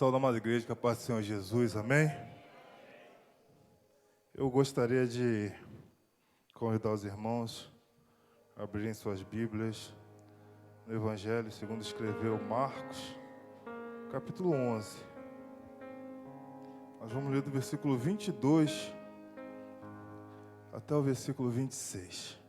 Saúde, amada igreja, que a paz do Senhor Jesus, amém? Eu gostaria de convidar os irmãos a abrirem suas Bíblias no Evangelho segundo escreveu Marcos, capítulo 11. Nós vamos ler do versículo 22 até o versículo 26.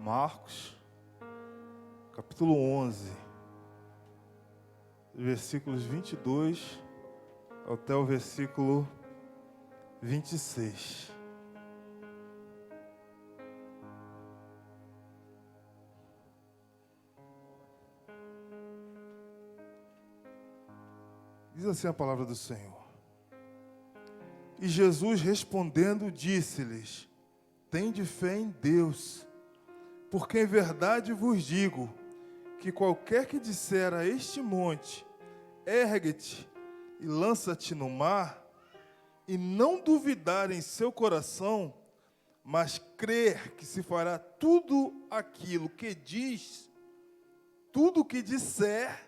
Marcos, capítulo 11, versículos 22 até o versículo 26. Diz assim a palavra do Senhor. E Jesus respondendo disse-lhes: tende fé em Deus, porque em verdade vos digo, que qualquer que disser a este monte, ergue-te e lança-te no mar, e não duvidar em seu coração, mas crer que se fará tudo aquilo que diz, tudo o que disser,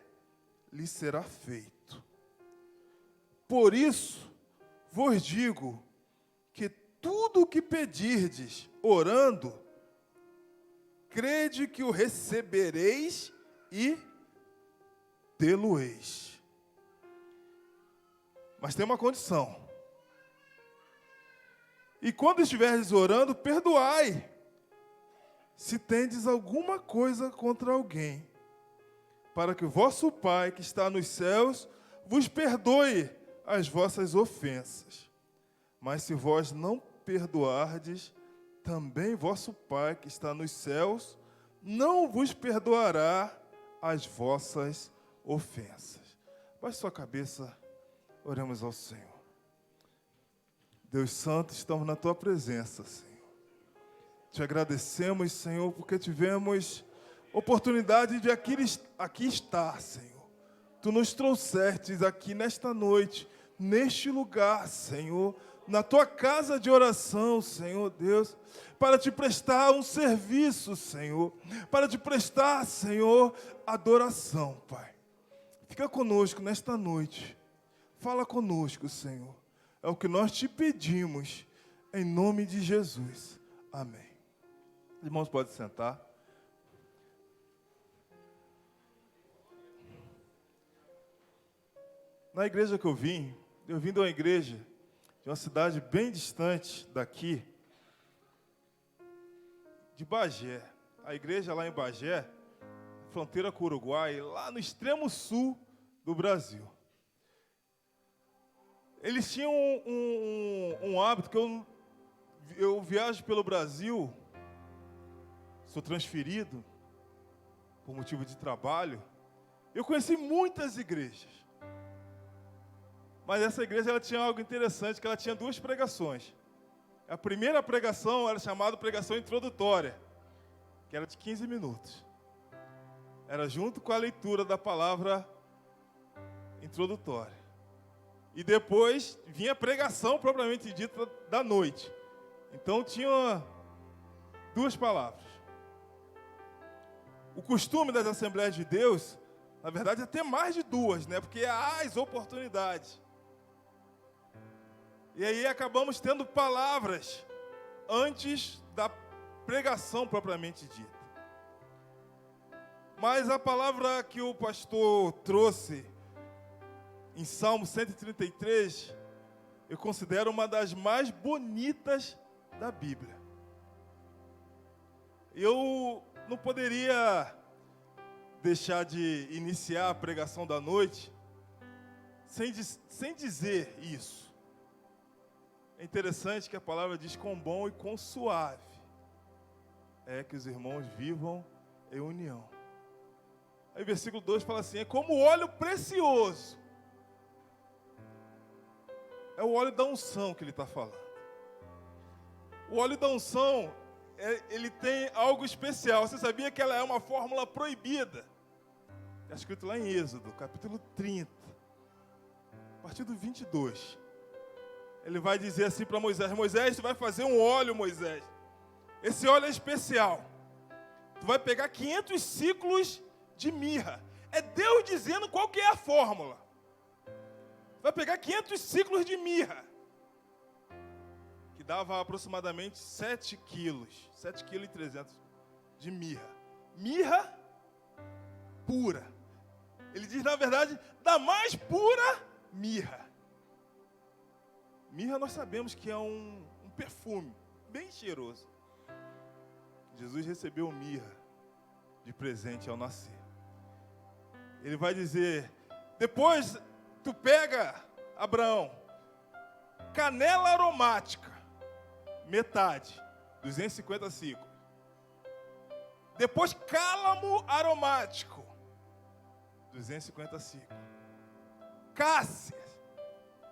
lhe será feito. Por isso, vos digo, que tudo o que pedirdes, orando, crede que o recebereis e tê-lo-eis. Mas tem uma condição. E quando estiverdes orando, perdoai, se tendes alguma coisa contra alguém, para que o vosso Pai, que está nos céus, vos perdoe as vossas ofensas. Mas se vós não perdoardes, também vosso Pai, que está nos céus, não vos perdoará as vossas ofensas. Baixe sua cabeça, oremos ao Senhor. Deus Santo, estamos na Tua presença, Senhor. Te agradecemos, Senhor, porque tivemos oportunidade de aqui estar, Senhor. Tu nos trouxestes aqui nesta noite, neste lugar, Senhor, na Tua casa de oração, Senhor Deus, para Te prestar um serviço, Senhor, para Te prestar, Senhor, adoração, Pai. Fica conosco nesta noite, fala conosco, Senhor, é o que nós Te pedimos, em nome de Jesus, amém. Irmãos, podem sentar. Na igreja que eu vim de uma igreja de uma cidade bem distante daqui, de Bagé. A igreja lá em Bagé, fronteira com o Uruguai, lá no extremo sul do Brasil. Eles tinham um hábito que eu viajo pelo Brasil, sou transferido por motivo de trabalho. Eu conheci muitas igrejas. Mas essa igreja ela tinha algo interessante, que ela tinha duas pregações. A primeira pregação era chamada pregação introdutória, que era de 15 minutos. Era junto com a leitura da palavra introdutória. E depois vinha a pregação propriamente dita da noite. Então tinha duas palavras. O costume das Assembleias de Deus, na verdade, é ter mais de duas, né? Porque há as oportunidades. E aí acabamos tendo palavras antes da pregação propriamente dita. Mas a palavra que o pastor trouxe em Salmo 133, eu considero uma das mais bonitas da Bíblia. Eu não poderia deixar de iniciar a pregação da noite sem dizer isso. É interessante que a palavra diz quão bom e quão suave é que os irmãos vivam em união. Aí o versículo 2 fala assim, é como óleo precioso. É o óleo da unção que ele está falando. O óleo da unção, ele tem algo especial. Você sabia que ela é uma fórmula proibida? Está escrito lá em Êxodo, capítulo 30, a partir do 22. ele vai dizer assim para Moisés: Moisés, tu vai fazer um óleo, Moisés. Esse óleo é especial. Tu vai pegar 500 ciclos de mirra. É Deus dizendo qual que é a fórmula. Tu vai pegar 500 ciclos de mirra, que dava aproximadamente 7 quilos, 7,3 kg de mirra. Mirra pura. Ele diz, na verdade, da mais pura mirra. Mirra nós sabemos que é um perfume bem cheiroso. Jesus recebeu mirra de presente ao nascer. Ele vai dizer, depois tu pega, Abraão, canela aromática, metade, 250 ciclos. Depois cálamo aromático, 250 ciclos. Cássia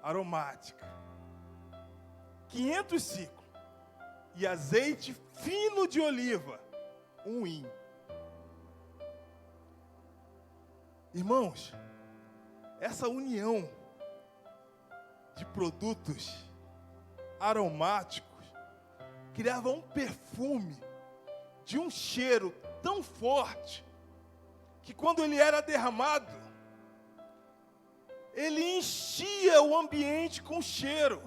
aromática, 500 ciclos. E azeite fino de oliva, 1 hin. Irmãos, essa união de produtos aromáticos criava um perfume de um cheiro tão forte que quando ele era derramado, ele enchia o ambiente com cheiro.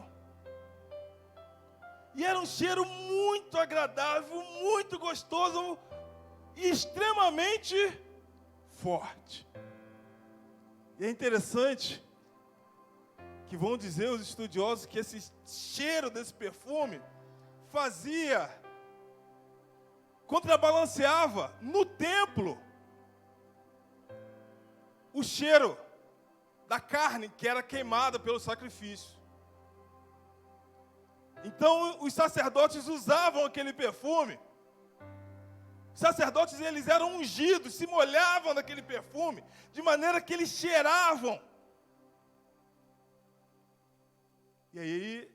E era um cheiro muito agradável, muito gostoso e extremamente forte. E é interessante que vão dizer os estudiosos que esse cheiro desse perfume contrabalanceava no templo o cheiro da carne que era queimada pelo sacrifício. Então, os sacerdotes usavam aquele perfume. Os sacerdotes, eles eram ungidos, se molhavam naquele perfume, de maneira que eles cheiravam. E aí,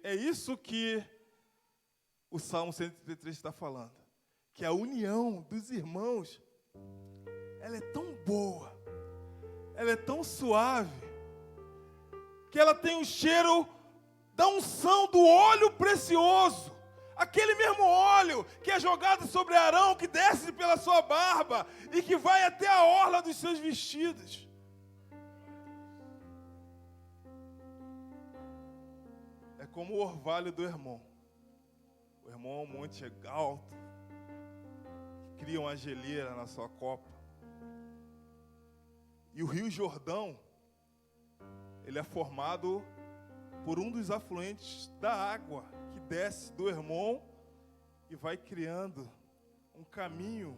é isso que o Salmo 133 está falando. Que a união dos irmãos, ela é tão boa, ela é tão suave, que ela tem um cheiro da unção do óleo precioso, aquele mesmo óleo que é jogado sobre Arão, que desce pela sua barba e que vai até a orla dos seus vestidos. É como o orvalho do Hermon. O Hermon é um monte alto, que cria uma geleira na sua copa. E o Rio Jordão, ele é formado por um dos afluentes da água que desce do Hermon e vai criando um caminho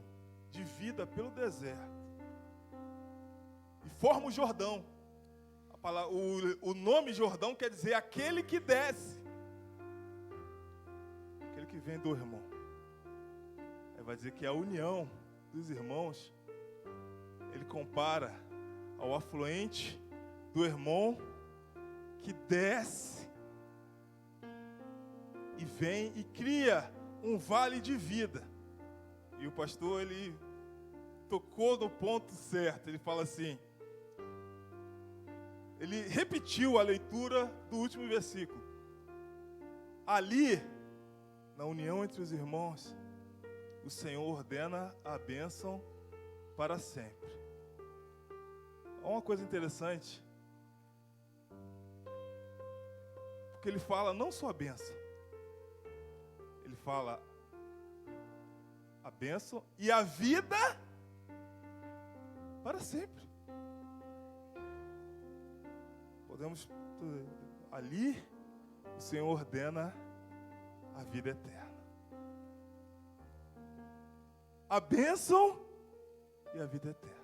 de vida pelo deserto. E forma o Jordão. O nome Jordão quer dizer aquele que desce. Aquele que vem do Hermon. Aí vai dizer que a união dos irmãos, ele compara ao afluente do Hermon, que desce e vem e cria um vale de vida. E o pastor, ele tocou no ponto certo. Ele fala assim, ele repetiu a leitura do último versículo. Ali, na união entre os irmãos, o Senhor ordena a bênção para sempre. Uma coisa interessante, porque ele fala não só a bênção, ele fala a bênção e a vida para sempre. Ali, o Senhor ordena a vida eterna. A bênção e a vida eterna.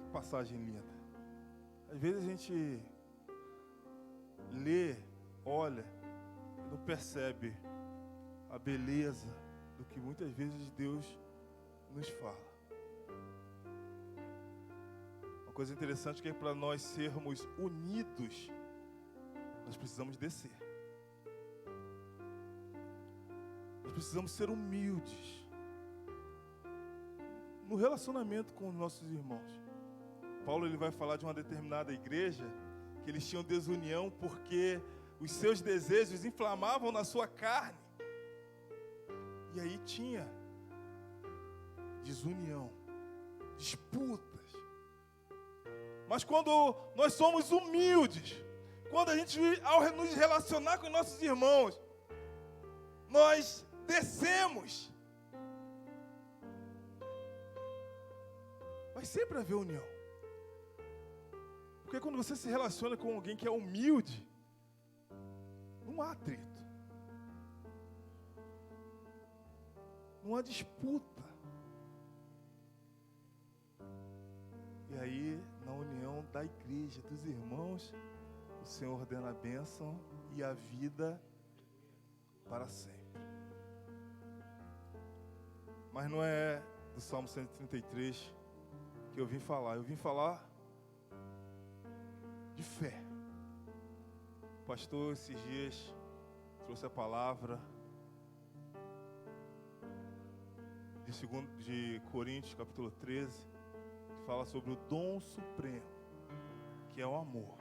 Que passagem linda. Às vezes a gente lê, olha, e não percebe a beleza do que muitas vezes Deus nos fala. Uma coisa interessante é que para nós sermos unidos, nós precisamos descer. Nós precisamos ser humildes no relacionamento com os nossos irmãos. Paulo ele vai falar de uma determinada igreja que eles tinham desunião porque os seus desejos inflamavam na sua carne. E aí tinha desunião, disputas. Mas quando nós somos humildes, quando a gente, ao nos relacionar com nossos irmãos, nós descemos, vai sempre haver união. Porque quando você se relaciona com alguém que é humilde, não há atrito, não há disputa. E aí, na união da igreja, dos irmãos, o Senhor ordena a bênção e a vida para sempre. Mas não é do Salmo 133 que eu vim falar. Eu vim falar de fé. O pastor, esses dias, trouxe a palavra de Coríntios, capítulo 13, que fala sobre o dom supremo, que é o amor.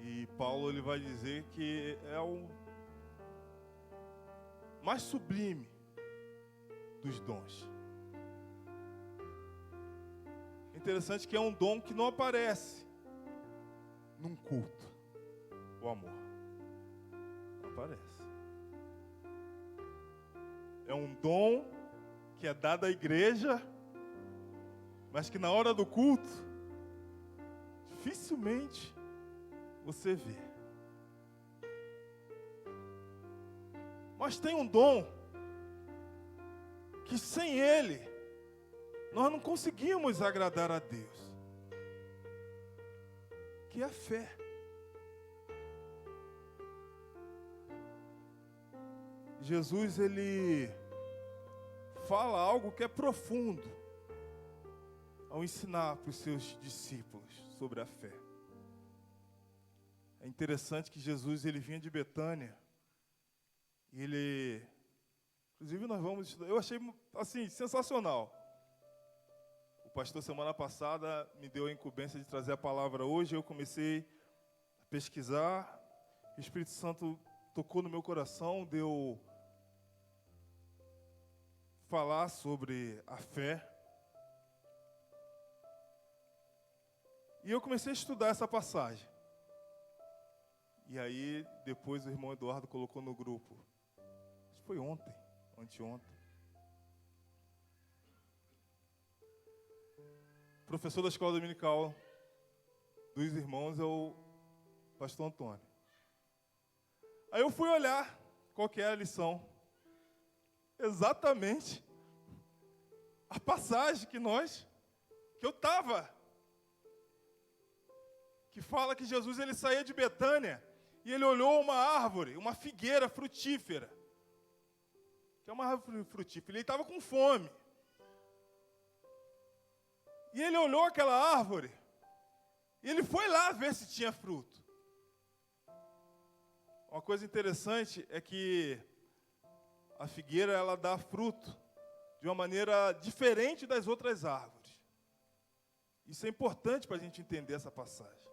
E Paulo ele vai dizer que é o mais sublime dos dons. Interessante que é um dom que não aparece num culto. O amor não aparece. É um dom que é dado à igreja, mas que na hora do culto dificilmente você vê. Mas tem um dom que sem ele nós não conseguimos agradar a Deus, que é a fé. Jesus, ele fala algo que é profundo ao ensinar para os seus discípulos sobre a fé. É interessante que Jesus, ele vinha de Betânia, e ele, inclusive nós vamos estudar, eu achei assim, sensacional. O pastor semana passada me deu a incumbência de trazer a palavra hoje, eu comecei a pesquisar, o Espírito Santo tocou no meu coração, deu falar sobre a fé. E eu comecei a estudar essa passagem. E aí, depois o irmão Eduardo colocou no grupo. Acho que foi ontem, anteontem. O professor da escola dominical dos irmãos é o pastor Antônio. Aí eu fui olhar qual que é a lição. Exatamente a passagem que eu estava. Que fala que Jesus ele saía de Betânia e ele olhou uma árvore, uma figueira frutífera. Que é uma árvore frutífera. Ele estava com fome. E ele olhou aquela árvore e ele foi lá ver se tinha fruto. Uma coisa interessante é que a figueira ela dá fruto de uma maneira diferente das outras árvores. Isso é importante para a gente entender essa passagem.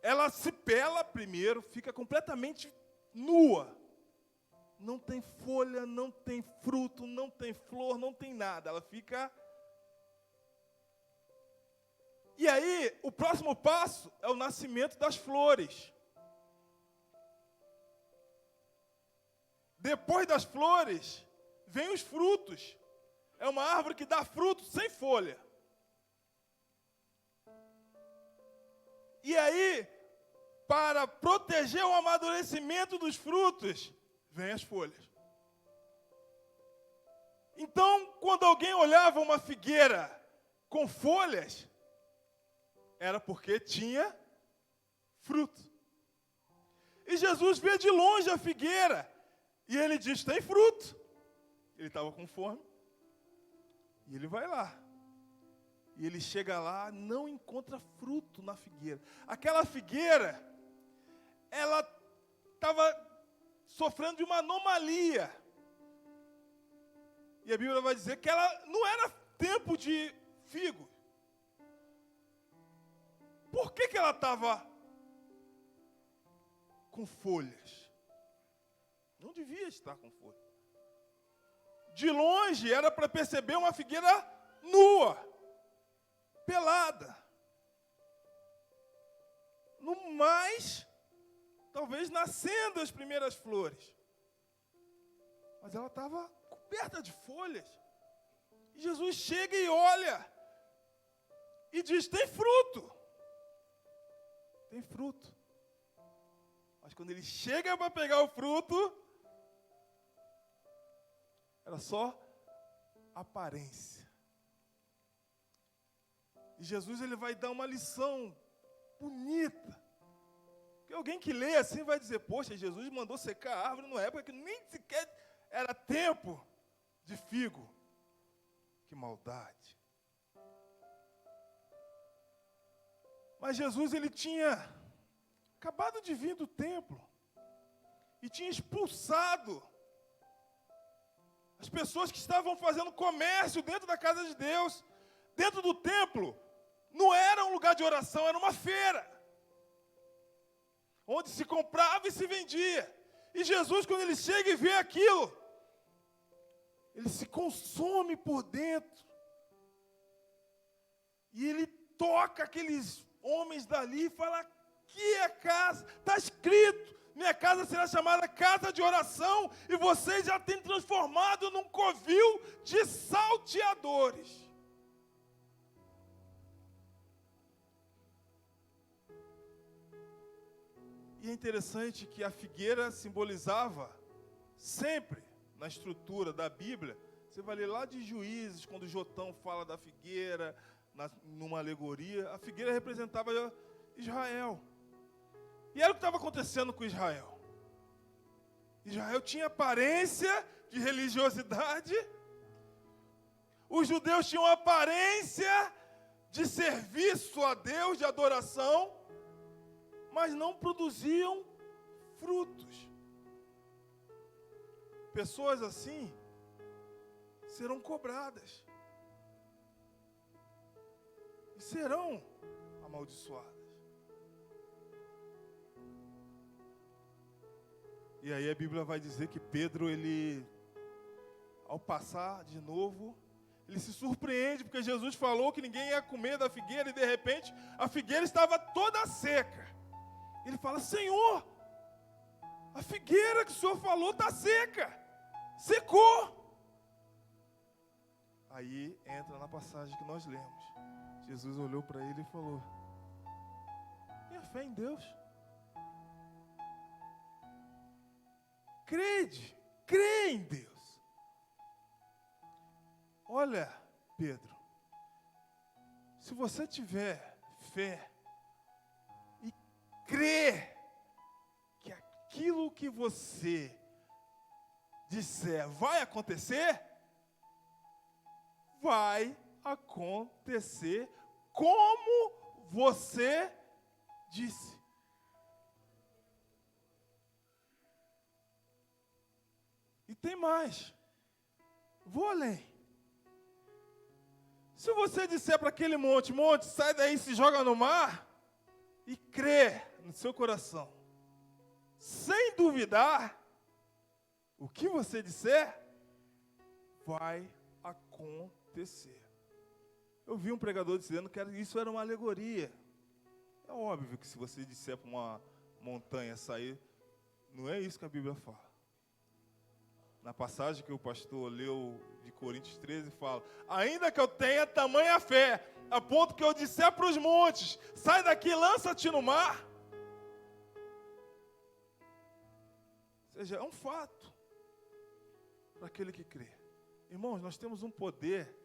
Ela se pela primeiro, fica completamente nua. Não tem folha, não tem fruto, não tem flor, não tem nada. Ela fica... E aí, o próximo passo é o nascimento das flores. Depois das flores, vem os frutos. É uma árvore que dá fruto sem folha. E aí, para proteger o amadurecimento dos frutos, vem as folhas. Então, quando alguém olhava uma figueira com folhas, era porque tinha fruto. E Jesus vê de longe a figueira, e ele diz, tem fruto. Ele estava com fome. E ele vai lá. E ele chega lá, não encontra fruto na figueira. Aquela figueira, ela estava sofrendo de uma anomalia. E a Bíblia vai dizer que ela não era tempo de figos. Por que ela estava com folhas? Não devia estar com folhas. De longe era para perceber uma figueira nua, pelada. No mais, talvez nascendo as primeiras flores. Mas ela estava coberta de folhas. E Jesus chega e olha e diz: tem fruto. Tem fruto. Mas quando ele chega para pegar o fruto, era só aparência. E Jesus ele vai dar uma lição bonita. Porque alguém que lê assim vai dizer: poxa, Jesus mandou secar a árvore numa época que nem sequer era tempo de figo. Que maldade. Mas Jesus ele tinha acabado de vir do templo e tinha expulsado as pessoas que estavam fazendo comércio dentro da casa de Deus. Dentro do templo, não era um lugar de oração, era uma feira, onde se comprava e se vendia. E Jesus, quando ele chega e vê aquilo, ele se consome por dentro. E ele toca aqueles homens dali e fala: que é casa? Está escrito: minha casa será chamada casa de oração, e vocês já têm transformado num covil de salteadores. E é interessante que a figueira simbolizava sempre, na estrutura da Bíblia, você vai ler lá de Juízes, quando Jotão fala da figueira, numa alegoria, a figueira representava Israel. E era o que estava acontecendo com Israel. Israel tinha aparência de religiosidade, os judeus tinham aparência de serviço a Deus, de adoração, mas não produziam frutos. Pessoas assim serão cobradas e serão amaldiçoadas. E aí a Bíblia vai dizer que Pedro, ele, ao passar de novo, ele se surpreende, porque Jesus falou que ninguém ia comer da figueira, e de repente a figueira estava toda seca. Ele fala: Senhor, a figueira que o Senhor falou está seca, secou. Aí entra na passagem que nós lemos. Jesus olhou para ele e falou: tenha fé em Deus. Crê em Deus. Olha, Pedro, se você tiver fé e crer que aquilo que você disser vai acontecer, vai acontecer como você disse. E tem mais. Vou além. Se você disser para aquele monte: monte, sai daí e se joga no mar, e crê no seu coração, sem duvidar, o que você disser vai acontecer. Eu vi um pregador dizendo que isso era uma alegoria. É óbvio que se você disser para uma montanha sair, não é isso que a Bíblia fala. Na passagem que o pastor leu de Coríntios 13, fala: ainda que eu tenha tamanha fé, a ponto que eu disser para os montes: sai daqui, lança-te no mar. Ou seja, é um fato para aquele que crê. Irmãos, nós temos um poder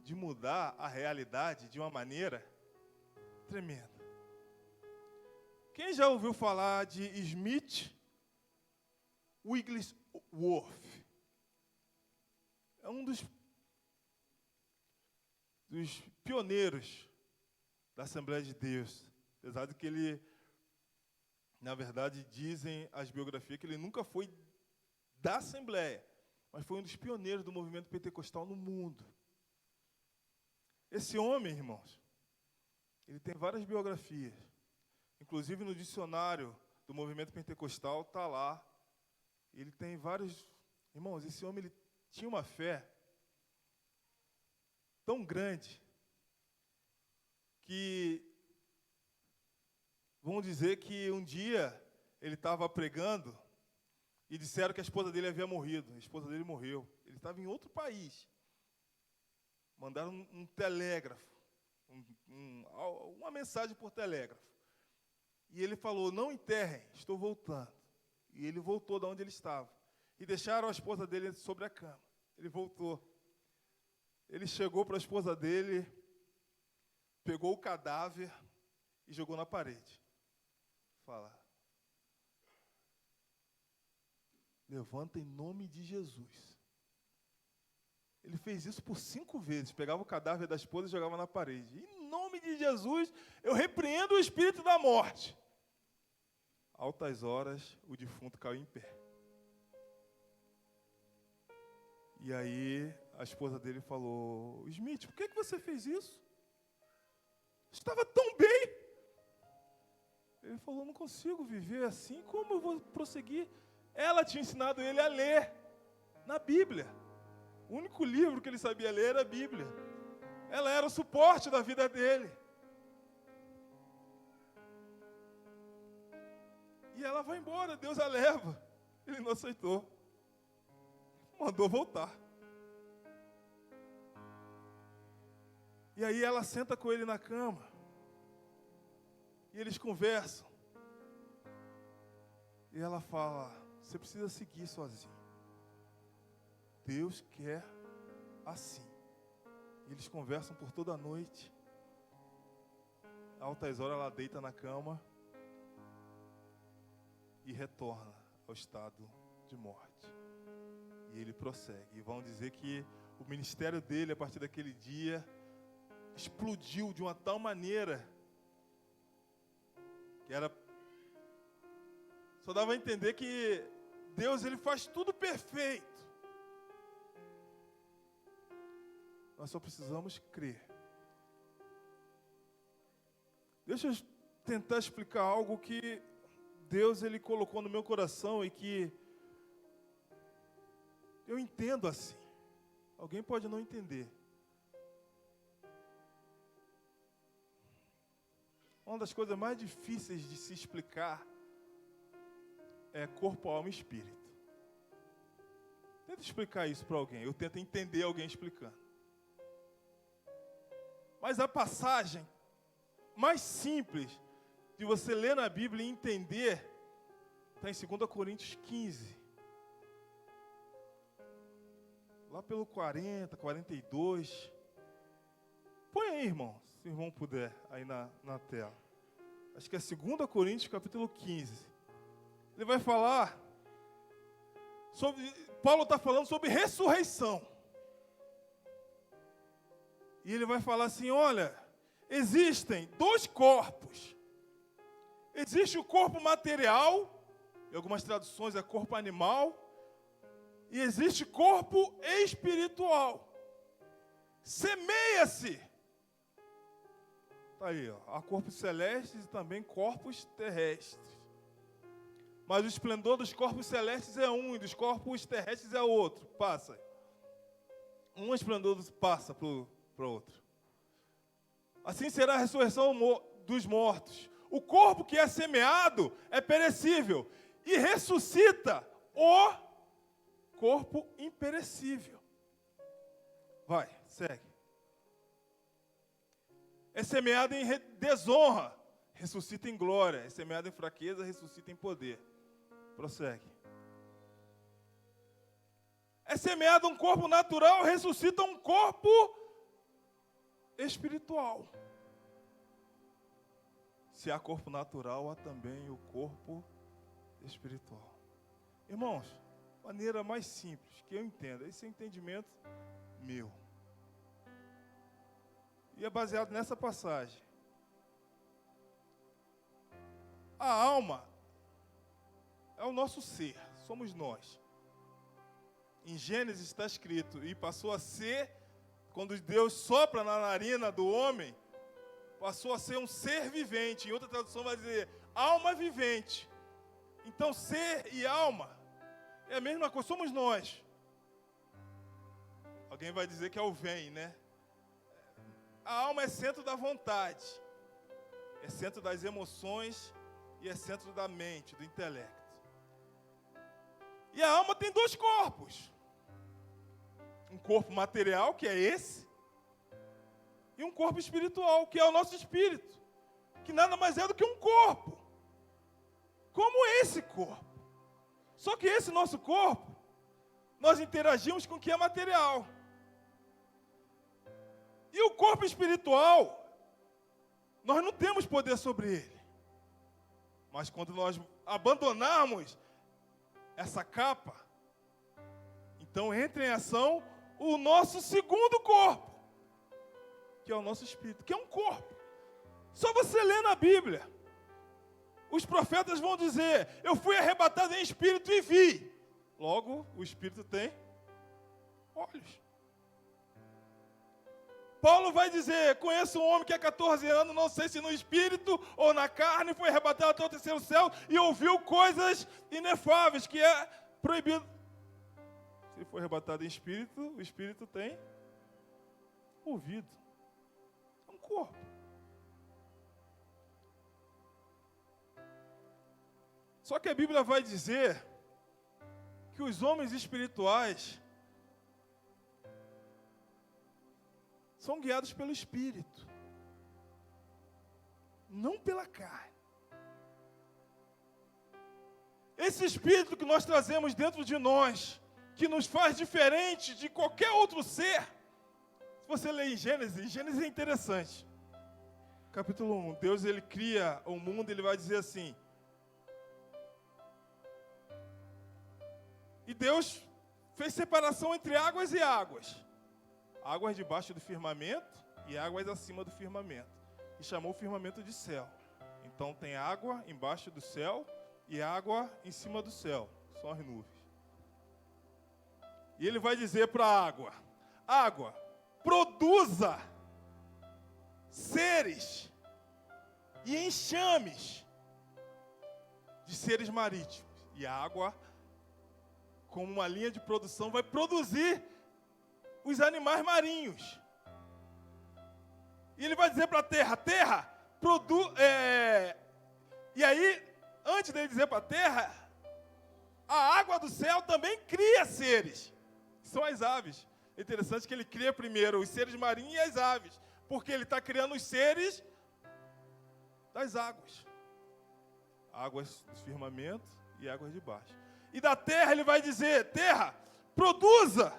de mudar a realidade de uma maneira tremenda. Quem já ouviu falar de Smith Wigglesworth? É um dos pioneiros da Assembleia de Deus. Apesar de que ele, na verdade, dizem as biografias que ele nunca foi da Assembleia, mas foi um dos pioneiros do movimento pentecostal no mundo. Esse homem, irmãos, ele tem várias biografias. Inclusive no dicionário do movimento pentecostal, está lá. Ele tem vários... Irmãos, esse homem ele tinha uma fé tão grande que, vamos dizer que um dia ele estava pregando e disseram que a esposa dele havia morrido. A esposa dele morreu. Ele estava em outro país. Mandaram um telégrafo, uma mensagem por telégrafo. E ele falou, não enterrem, estou voltando. E ele voltou de onde ele estava. E deixaram a esposa dele sobre a cama. Ele voltou. Ele chegou para a esposa dele, pegou o cadáver e jogou na parede. Fala. Levanta em nome de Jesus. Ele fez isso por 5 vezes. Pegava o cadáver da esposa e jogava na parede. Em nome de Jesus, eu repreendo o espírito da morte. Altas horas, o defunto caiu em pé. E aí, a esposa dele falou, Smith, por que você fez isso? Estava tão bem. Ele falou, não consigo viver assim, como eu vou prosseguir? Ela tinha ensinado ele a ler na Bíblia. O único livro que ele sabia ler era a Bíblia. Ela era o suporte da vida dele. E ela vai embora, Deus a leva. Ele não aceitou. Mandou voltar. E aí ela senta com ele na cama. E eles conversam. E ela fala, você precisa seguir sozinho. Deus quer assim. E eles conversam por toda a noite. Altas horas ela deita na cama e retorna ao estado de morte. E ele prossegue. E vão dizer que o ministério dele, a partir daquele dia, explodiu de uma tal maneira que era... Só dava a entender que Deus ele faz tudo perfeito. Nós só precisamos crer. Deixa eu tentar explicar algo que Deus ele colocou no meu coração e que eu entendo assim. Alguém pode não entender. Uma das coisas mais difíceis de se explicar é corpo, alma e espírito. Tenta explicar isso para alguém. Eu tento entender alguém explicando. Mas a passagem mais simples de você ler na Bíblia e entender está em 2 Coríntios 15. Lá pelo 40, 42. Põe aí, irmão, se o irmão puder, aí na tela. Acho que é 2 Coríntios, capítulo 15. Ele vai falar sobre... Paulo está falando sobre ressurreição. E ele vai falar assim, olha, existem 2 corpos. Existe o corpo material, em algumas traduções é corpo animal, e existe corpo espiritual. Semeia-se. Está aí, ó, há corpos celestes e também corpos terrestres. Mas o esplendor dos corpos celestes é um, e dos corpos terrestres é outro. Passa. Um esplendor passa para o outro. Assim será a ressurreição dos mortos. O corpo que é semeado é perecível e ressuscita o corpo imperecível. Vai, segue. É semeado em desonra, ressuscita em glória. É semeado em fraqueza, ressuscita em poder. Prossegue. É semeado um corpo natural, ressuscita um corpo espiritual. Se há corpo natural, há também o corpo espiritual. Irmãos, maneira mais simples que eu entendo, esse é o entendimento meu. E é baseado nessa passagem. A alma é o nosso ser, somos nós. Em Gênesis está escrito, e passou a ser quando Deus sopra na narina do homem, passou a ser um ser vivente. Em outra tradução vai dizer alma vivente. Então, ser e alma é a mesma coisa, somos nós. Alguém vai dizer que é o vem, né? A alma é centro da vontade, é centro das emoções e é centro da mente, do intelecto. E a alma tem dois corpos. Um corpo material, que é esse, e um corpo espiritual, que é o nosso espírito, que nada mais é do que um corpo, como esse corpo. Só que esse nosso corpo, nós interagimos com o que é material. E o corpo espiritual, nós não temos poder sobre ele. Mas quando nós abandonarmos essa capa, então entra em ação o nosso segundo corpo, que é o nosso espírito, que é um corpo. Só você lê na Bíblia. Os profetas vão dizer, eu fui arrebatado em espírito e vi. Logo, o espírito tem olhos. Paulo vai dizer, conheço um homem que há 14 anos, não sei se no espírito ou na carne, foi arrebatado até o terceiro céu e ouviu coisas inefáveis, que é proibido. Se ele foi arrebatado em espírito, o espírito tem ouvido. É um corpo. Só que a Bíblia vai dizer que os homens espirituais são guiados pelo Espírito, não pela carne. Esse Espírito que nós trazemos dentro de nós, que nos faz diferente de qualquer outro ser. Se você ler em Gênesis é interessante. Capítulo 1, Deus ele cria o mundo, ele vai dizer assim, e Deus fez separação entre águas e águas. Águas debaixo do firmamento e águas acima do firmamento. E chamou o firmamento de céu. Então tem água embaixo do céu e água em cima do céu. São as nuvens. E ele vai dizer para a água, água, produza seres e enxames de seres marítimos. E a água, como uma linha de produção, vai produzir os animais marinhos. E ele vai dizer para a terra, terra, e aí, antes dele dizer para a terra, a água do céu também cria seres, que são as aves. É interessante que ele cria primeiro os seres marinhos e as aves, porque ele está criando os seres das águas. Águas do firmamento e águas de baixo. E da terra ele vai dizer, terra, produza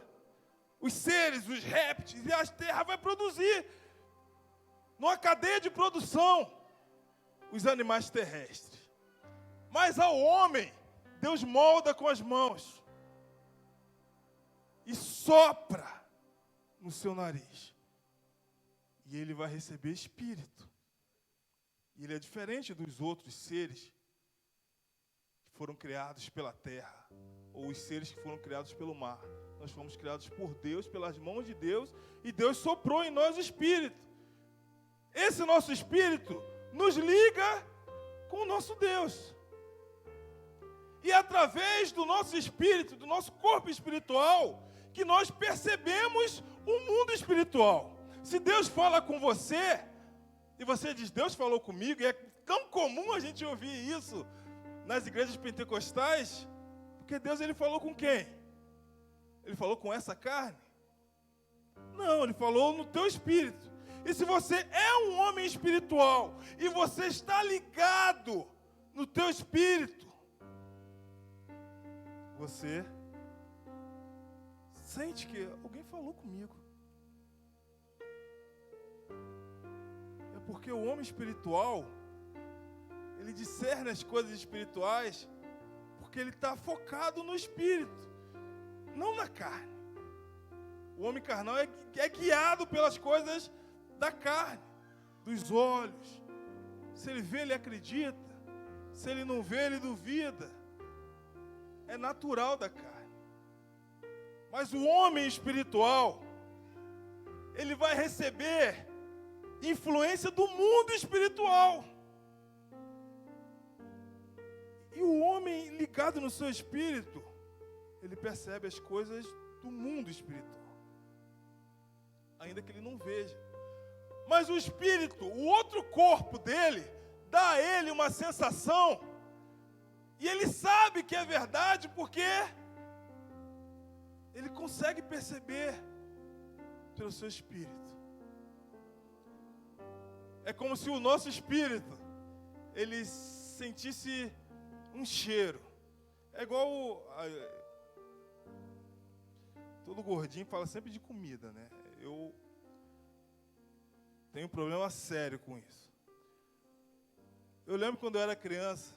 os seres, os répteis, e a terra vai produzir, numa cadeia de produção, os animais terrestres. Mas ao homem, Deus molda com as mãos e sopra no seu nariz. E ele vai receber espírito. E ele é diferente dos outros seres que foram criados pela terra, ou os seres que foram criados pelo mar. Nós fomos criados por Deus, pelas mãos de Deus, e Deus soprou em nós o Espírito. Esse nosso Espírito nos liga com o nosso Deus. E é através do nosso Espírito, do nosso corpo espiritual, que nós percebemos o mundo espiritual. Se Deus fala com você, e você diz, Deus falou comigo, e é tão comum a gente ouvir isso nas igrejas pentecostais, porque Deus ele falou com quem? Ele falou com essa carne? Não, ele falou no teu espírito. E se você é um homem espiritual e você está ligado no teu espírito, você sente que alguém falou comigo. É porque o homem espiritual, ele discerne as coisas espirituais porque ele está focado no espírito, não na carne. O homem carnal é guiado pelas coisas da carne, dos olhos. Se ele vê, ele acredita. Se ele não vê, ele duvida. É natural da carne. Mas o homem espiritual, ele vai receber influência do mundo espiritual. E o homem ligado no seu espírito, ele percebe as coisas do mundo espiritual, ainda que ele não veja. Mas o espírito, o outro corpo dele, dá a ele uma sensação, e ele sabe que é verdade, porque ele consegue perceber pelo seu espírito. É como se o nosso espírito, ele sentisse um cheiro. É igual todo gordinho fala sempre de comida, né? Eu tenho um problema sério com isso. Eu lembro quando eu era criança,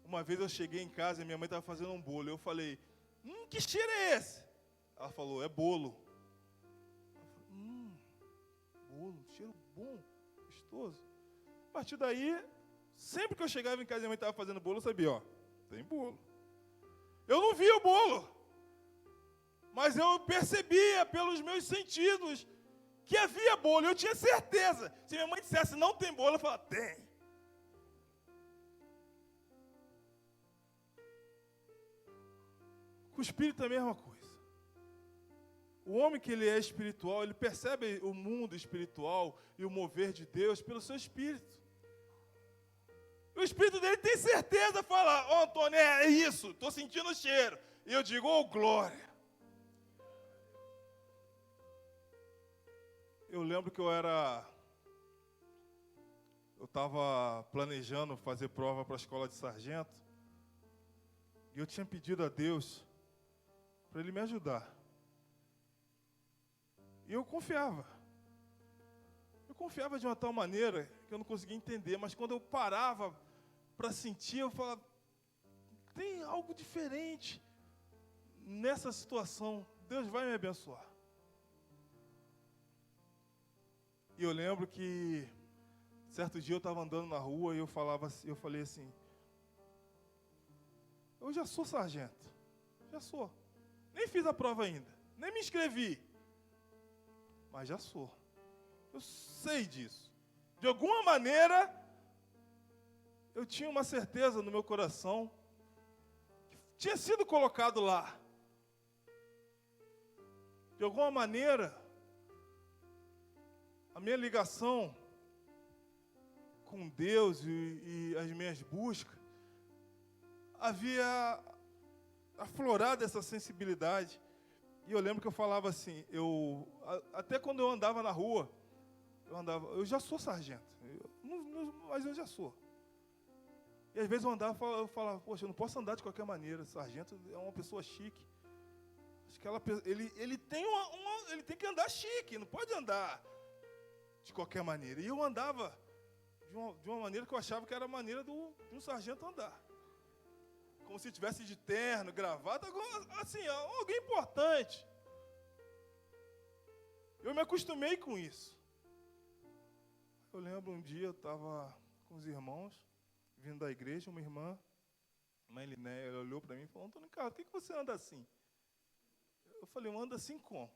uma vez eu cheguei em casa e minha mãe estava fazendo um bolo. Eu falei, que cheiro é esse? Ela falou, é bolo. Eu falei, bolo, cheiro bom, gostoso. A partir daí, sempre que eu chegava em casa e minha mãe estava fazendo bolo, eu sabia, ó, tem bolo. Eu não via o bolo, mas eu percebia pelos meus sentidos que havia bolo. Eu tinha certeza. Se minha mãe dissesse não tem bolo, eu falava, tem. Com o espírito é a mesma coisa. O homem que ele é espiritual, ele percebe o mundo espiritual e o mover de Deus pelo seu espírito. E o espírito dele tem certeza, fala, Antônio, é isso, estou sentindo o cheiro. E eu digo, glória. Eu lembro que eu estava planejando fazer prova para a escola de sargento, e eu tinha pedido a Deus para Ele me ajudar. E eu confiava. Eu confiava de uma tal maneira que eu não conseguia entender, mas quando eu parava para sentir, eu falava, tem algo diferente nessa situação, Deus vai me abençoar. E eu lembro que certo dia eu estava andando na rua e eu falei assim, eu já sou sargento, já sou. Nem fiz a prova ainda, nem me inscrevi, mas já sou. Eu sei disso. De alguma maneira, eu tinha uma certeza no meu coração que tinha sido colocado lá. De alguma maneira, a minha ligação com Deus e as minhas buscas havia aflorado essa sensibilidade. E eu lembro que eu falava assim, até quando eu andava na rua, eu já sou sargento, mas eu já sou. E às vezes eu falava, poxa, eu não posso andar de qualquer maneira, sargento é uma pessoa chique. Acho que ele tem que andar chique, não pode andar de qualquer maneira. E eu andava de uma maneira que eu achava que era a maneira de um sargento andar. Como se tivesse de terno, gravata, assim, alguém importante. Eu me acostumei com isso. Eu lembro um dia, eu estava com os irmãos, vindo da igreja, uma irmã, mãe Linéia, ela olhou para mim e falou, Antônio Carlos, por que você anda assim? Eu falei, eu ando assim como?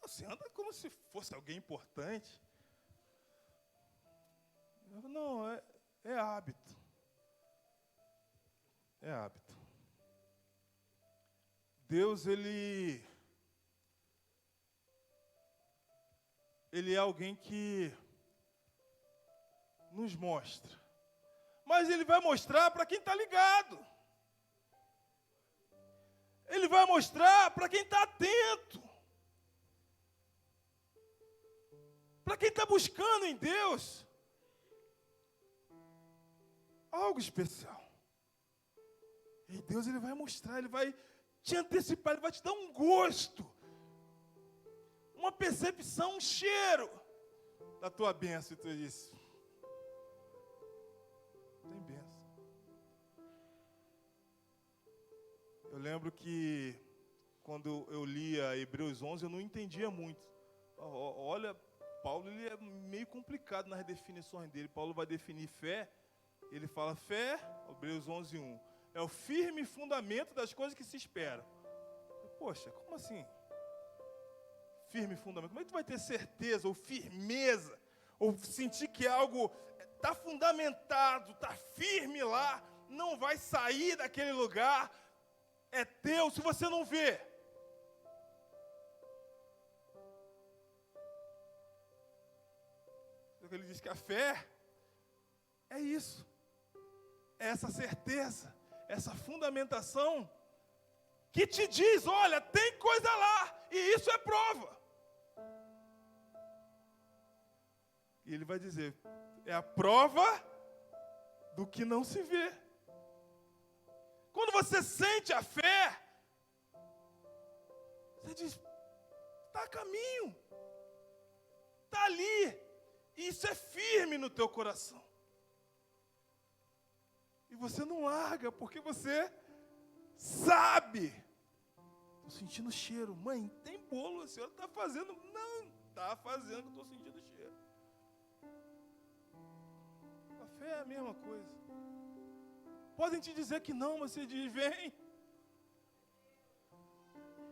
Você anda como se fosse alguém importante. Eu falei, não, é hábito. É hábito. Deus, ele é alguém que nos mostra. Mas Ele vai mostrar para quem está ligado. Ele vai mostrar para quem está atento. Para quem está buscando em Deus algo especial. E Deus, Ele vai mostrar, Ele vai te antecipar, Ele vai te dar um gosto, uma percepção, um cheiro da tua bênção. E tu diz, tem bênção. Eu lembro que quando eu lia Hebreus 11, eu não entendia muito. Olha, Paulo, ele é meio complicado nas definições dele. Paulo vai definir fé, ele fala fé, Hebreus 11:1. É o firme fundamento das coisas que se esperam. Poxa, como assim? firme fundamento? Como é que tu vai ter certeza ou firmeza? Ou sentir que algo está fundamentado, está firme lá, não vai sair daquele lugar, é teu, se você não vê. Ele diz que a fé é isso, é essa certeza, essa fundamentação que te diz, olha, tem coisa lá, e isso é prova. E ele vai dizer, é a prova do que não se vê. Quando você sente a fé, você diz, está a caminho, está ali, e isso é firme no teu coração. E você não larga, porque você sabe. Estou sentindo cheiro. Mãe, tem bolo, a senhora está fazendo. Não, está fazendo, estou sentindo cheiro. A fé é a mesma coisa. Podem te dizer que não, mas você diz, vem.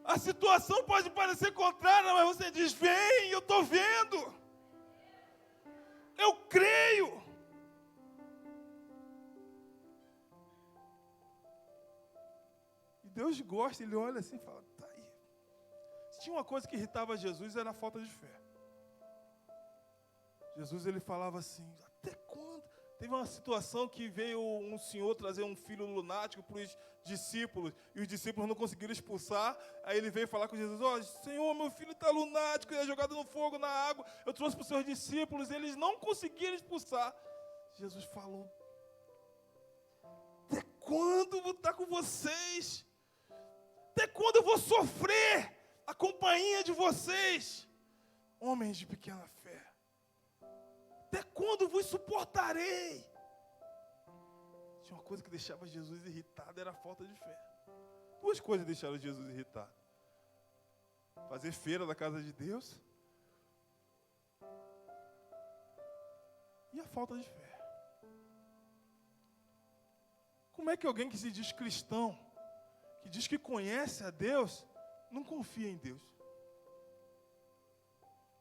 A situação pode parecer contrária, mas você diz, vem, eu estou vendo. Eu creio. E Deus gosta, Ele olha assim e fala, tá aí. Se tinha uma coisa que irritava Jesus, era a falta de fé. Jesus, Ele falava assim, até quando? Teve uma situação que veio um senhor trazer um filho lunático para os discípulos, e os discípulos não conseguiram expulsar. Aí ele veio falar com Jesus, ó, Senhor, meu filho está lunático, ele é jogado no fogo, na água. Eu trouxe para os seus discípulos, eles não conseguiram expulsar. Jesus falou, até quando eu vou estar com vocês? Até quando eu vou sofrer a companhia de vocês? Homens de pequena fé. Até quando vos suportarei? Tinha uma coisa que deixava Jesus irritado, era a falta de fé. Duas coisas deixaram Jesus irritado. Fazer feira da casa de Deus e a falta de fé. Como é que alguém que se diz cristão, que diz que conhece a Deus, não confia em Deus?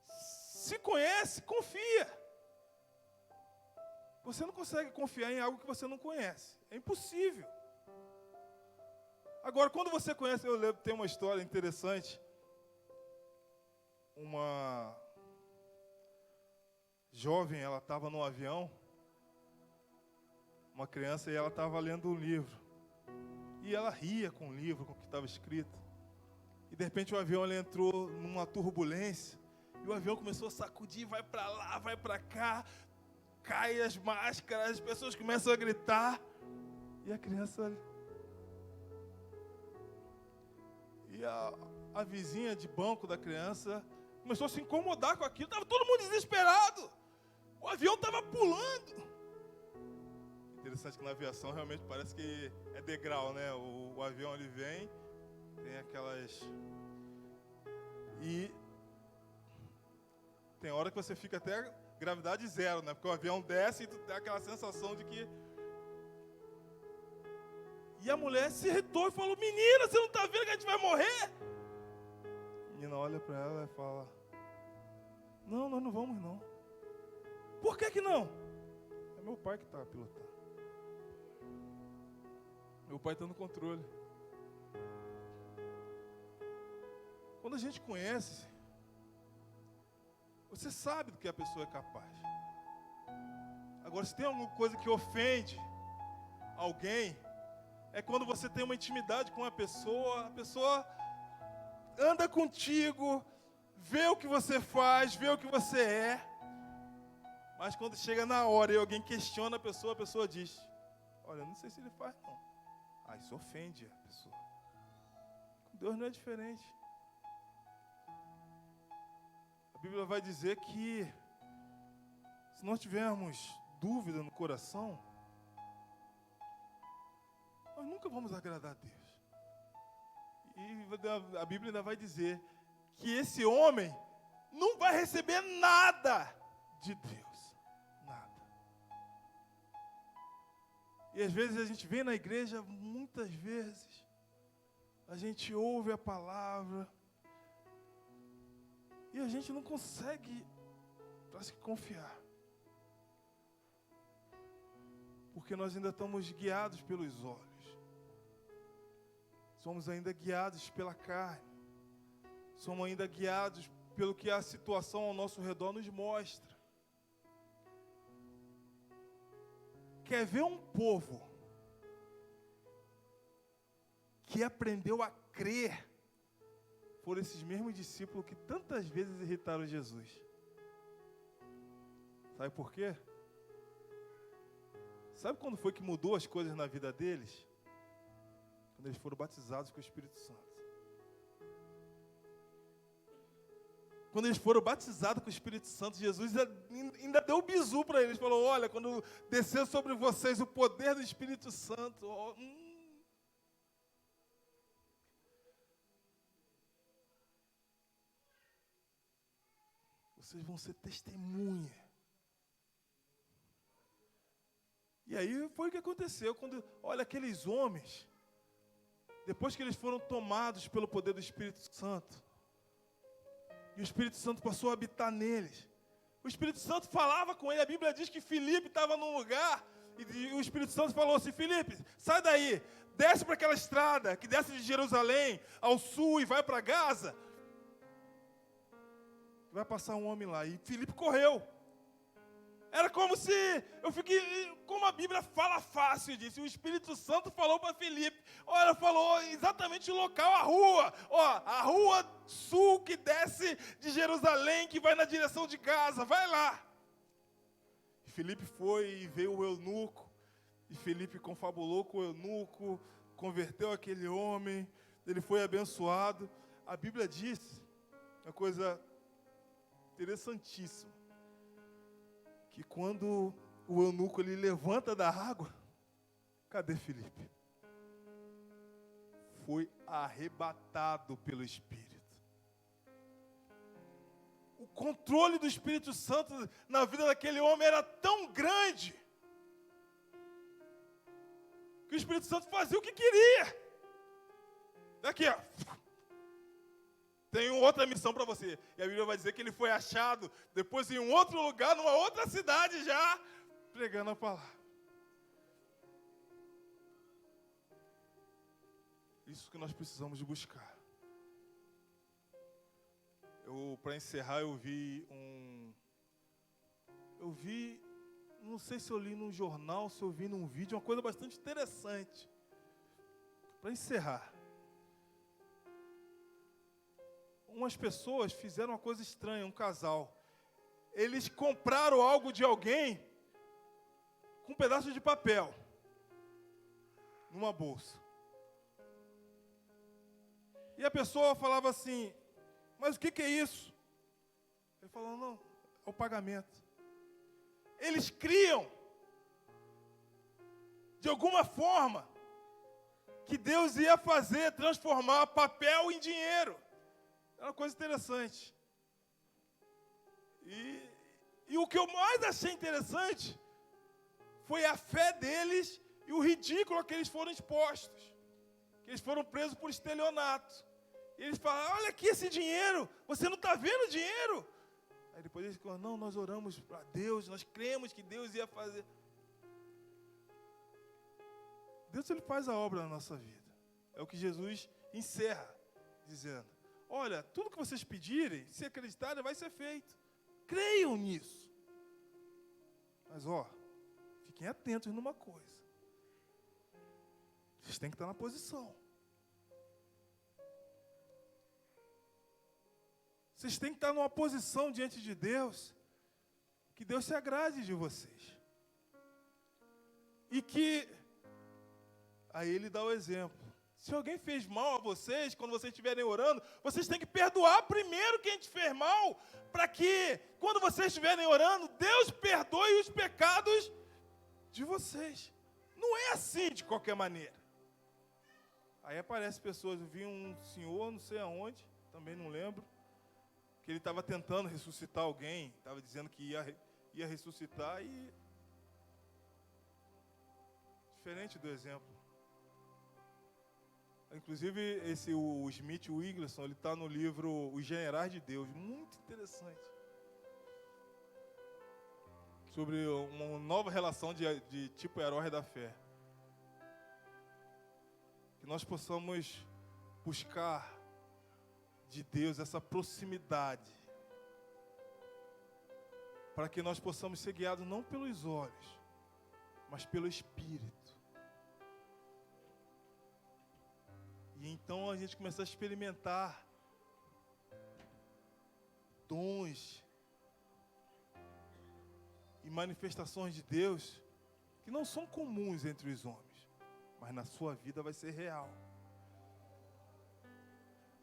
Se conhece, confia. Você não consegue confiar em algo que você não conhece. É impossível. Agora, quando você conhece, eu lembro, tem uma história interessante. Uma jovem, ela estava no avião, uma criança, e ela estava lendo um livro. E ela ria com o livro, com o que estava escrito. E de repente o avião ele entrou numa turbulência. E o avião começou a sacudir, vai para lá, vai para cá. Cai as máscaras, as pessoas começam a gritar. E a criança... E a vizinha de banco da criança começou a se incomodar com aquilo. Estava todo mundo desesperado. O avião estava pulando. Interessante que na aviação realmente parece que é degrau, né? O avião ele vem, tem aquelas... E tem hora que você fica até gravidade zero, né? Porque o avião desce e tu tem aquela sensação de que... E a mulher se irritou e falou, menina, você não está vendo que a gente vai morrer? A menina olha para ela e fala, não, nós não vamos não. Por que não? É meu pai que está pilotando. Meu pai está no controle. Quando a gente conhece, você sabe do que a pessoa é capaz. Agora, se tem alguma coisa que ofende alguém, é quando você tem uma intimidade com a pessoa anda contigo, vê o que você faz, vê o que você é. Mas quando chega na hora e alguém questiona a pessoa diz, olha, não sei se ele faz não. Isso ofende a pessoa. Com Deus não é diferente. A Bíblia vai dizer que se nós tivermos dúvida no coração, nós nunca vamos agradar a Deus. E a Bíblia ainda vai dizer que esse homem não vai receber nada de Deus. Nada. E às vezes a gente vem na igreja, muitas vezes, a gente ouve a palavra, E a gente não consegue se confiar. Porque nós ainda estamos guiados pelos olhos. Somos ainda guiados pela carne. Somos ainda guiados pelo que a situação ao nosso redor nos mostra. Quer ver um povo que aprendeu a crer? Foram esses mesmos discípulos que tantas vezes irritaram Jesus. Sabe por quê? Sabe quando foi que mudou as coisas na vida deles? Quando eles foram batizados com o Espírito Santo. Quando eles foram batizados com o Espírito Santo, Jesus ainda deu um bizu para eles. Falou, olha, quando descer sobre vocês o poder do Espírito Santo, vocês vão ser testemunha. E aí foi o que aconteceu. Quando, olha, aqueles homens, depois que eles foram tomados pelo poder do Espírito Santo, e o Espírito Santo passou a habitar neles. O Espírito Santo falava com ele. A Bíblia diz que Filipe estava num lugar e o Espírito Santo falou assim, Filipe, sai daí, desce para aquela estrada que desce de Jerusalém ao sul e vai para Gaza. Vai passar um homem lá. E Filipe correu. Era como se, como a Bíblia fala fácil disso. O Espírito Santo falou para Filipe, olha, falou exatamente o local, a rua. Ó, a rua sul que desce de Jerusalém, que vai na direção de Gaza, vai lá. E Filipe foi e veio o eunuco. E Filipe confabulou com o eunuco, converteu aquele homem, ele foi abençoado. A Bíblia diz uma coisa interessantíssima. Que quando o eunuco ele levanta da água, cadê Filipe? Foi arrebatado pelo Espírito. O controle do Espírito Santo na vida daquele homem era tão grande que o Espírito Santo fazia o que queria. Daqui, ó. Tenho outra missão para você. E a Bíblia vai dizer que ele foi achado depois em um outro lugar, numa outra cidade já, pregando a palavra. Isso que nós precisamos de buscar. Para encerrar, eu vi, não sei se eu li num jornal, se eu vi num vídeo, uma coisa bastante interessante. Para encerrar. Umas pessoas fizeram uma coisa estranha, um casal. Eles compraram algo de alguém com um pedaço de papel numa bolsa. E a pessoa falava assim, mas o que é isso? Ele falou, não, é o pagamento. Eles criam, de alguma forma, que Deus ia transformar papel em dinheiro. É uma coisa interessante. E o que eu mais achei interessante foi a fé deles e o ridículo a que eles foram expostos. Que eles foram presos por estelionato. E eles falaram, olha aqui esse dinheiro, você não está vendo o dinheiro? Aí depois eles falaram, não, nós oramos para Deus, nós cremos que Deus ia fazer. Deus ele faz a obra na nossa vida. É o que Jesus encerra, dizendo. Olha, tudo que vocês pedirem, se acreditarem, vai ser feito. Creiam nisso. Mas, fiquem atentos numa coisa. Vocês têm que estar na posição. Vocês têm que estar numa posição diante de Deus, que Deus se agrade de vocês. E que, aí ele dá o exemplo. Se alguém fez mal a vocês, quando vocês estiverem orando, vocês têm que perdoar primeiro quem te fez mal, para que, quando vocês estiverem orando, Deus perdoe os pecados de vocês. Não é assim de qualquer maneira. Aí aparecem pessoas, eu vi um senhor, não sei aonde, também não lembro, que ele estava tentando ressuscitar alguém, estava dizendo que ia ressuscitar e... Diferente do exemplo. Inclusive, o Smith Wigglesworth, ele está no livro Os Generais de Deus, muito interessante. Sobre uma nova relação de tipo herói da fé. Que nós possamos buscar de Deus essa proximidade. Para que nós possamos ser guiados não pelos olhos, mas pelo Espírito. E então a gente começa a experimentar dons e manifestações de Deus que não são comuns entre os homens, mas na sua vida vai ser real.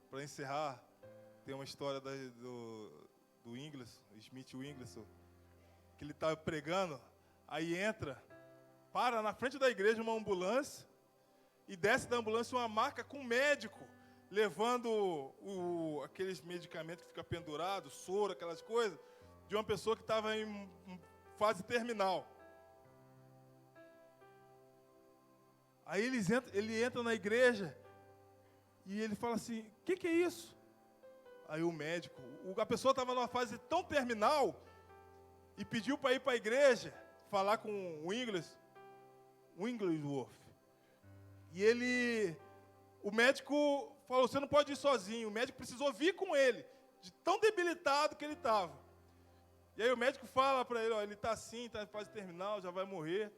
Para encerrar, tem uma história do Smith Wigglesworth, que ele está pregando, aí para na frente da igreja uma ambulância, e desce da ambulância uma maca com um médico, levando aqueles medicamentos que ficam pendurados, soro, aquelas coisas, de uma pessoa que estava em fase terminal. Aí ele entra na igreja e ele fala assim, o que é isso? Aí o médico, a pessoa estava numa fase tão terminal e pediu para ir para a igreja, falar com o Wigglesworth. E o médico falou, você não pode ir sozinho. O médico precisou vir com ele, de tão debilitado que ele estava. E aí o médico fala para ele, ó, ele está assim, está em fase terminal, já vai morrer.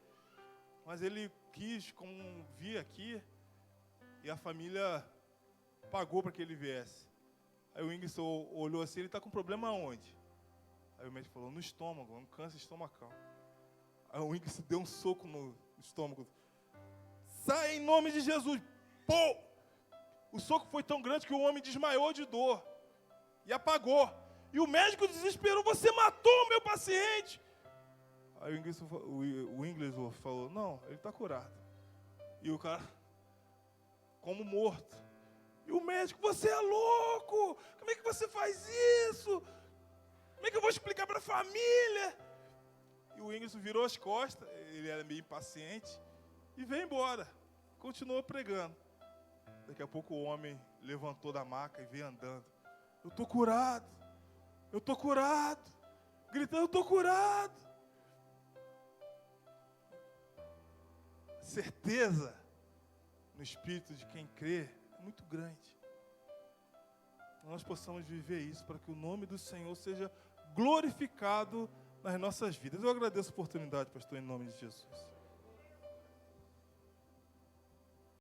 Mas ele quis, como vir aqui, e a família pagou para que ele viesse. Aí o Wigglesworth olhou assim, ele está com problema aonde? Aí o médico falou, no estômago, um câncer estomacal. Aí o Wigglesworth deu um soco no estômago. Sai em nome de Jesus. Pô! O soco foi tão grande que o homem desmaiou de dor. E apagou. E o médico desesperou, você matou o meu paciente. Aí o Wigglesworth falou, não, ele está curado. E o cara, como morto. E o médico, você é louco! Como é que você faz isso? Como é que eu vou explicar para a família? E o Wigglesworth virou as costas, ele era meio impaciente, e veio embora. Continuou pregando. Daqui a pouco o homem levantou da maca e veio andando. Eu estou curado. Eu estou curado. Gritando, eu estou curado. Certeza no espírito de quem crê é muito grande. Nós possamos viver isso para que o nome do Senhor seja glorificado nas nossas vidas. Eu agradeço a oportunidade, pastor, em nome de Jesus.